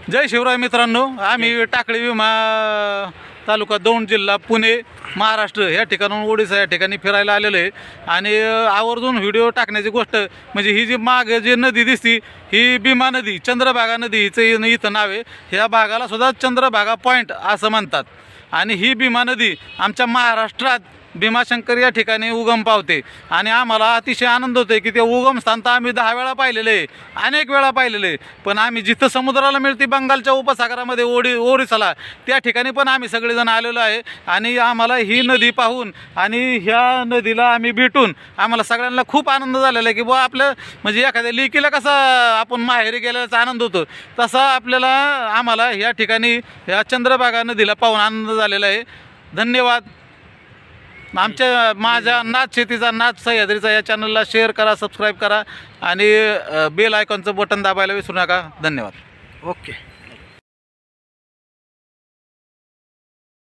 जय शिवराय मित्रांनो, आम्ही टाकळी विमा तालुका दौंड जिल्हा पुणे महाराष्ट्र या ठिकाणून ओडिसा या ठिकाणी फिरायला आलेलो आहे। आणि आवर्जून व्हिडिओ टाकण्याची गोष्ट म्हणजे ही जी मागे जी नदी दिसती ही भीमा नदी, चंद्रभागा नदी हिचं इथं नाव आहे। ह्या भागाला सुद्धा चंद्रभागा पॉईंट असं म्हणतात। आणि ही भीमा नदी आमच्या महाराष्ट्रात भीमाशंकर या ठिकाणी उगम पावते आणि आम्हाला अतिशय आनंद होतो की ते उगम स्थान तर आम्ही 10 वेळा पाहिलेले आहे, अनेक वेळा पाहिलेले आहे। पण आम्ही जिथं समुद्राला मिळते बंगालच्या उपसागरामध्ये ओरिसाला त्या ठिकाणी पण आम्ही सगळेजण आलेलो आहे। आणि आम्हाला ही नदी पाहून आणि ह्या नदीला आम्ही भेटून आम्हाला सगळ्यांना खूप आनंद झालेला आहे की बुवा आपलं म्हणजे एखाद्या लेकीला कसा आपण माहेरी गेल्याचा आनंद होतो तसा आम्हाला ह्या ठिकाणी ह्या चंद्रभागा नदीला पाहून आनंद झालेला आहे। धन्यवाद। माझ्या नाच शेतीचा नाच सह्याद्रीचा या चॅनलला शेअर करा, सबस्क्राईब करा आणि बेल आयकॉनचं बटन दाबायला विसरू नका। धन्यवाद। ओके।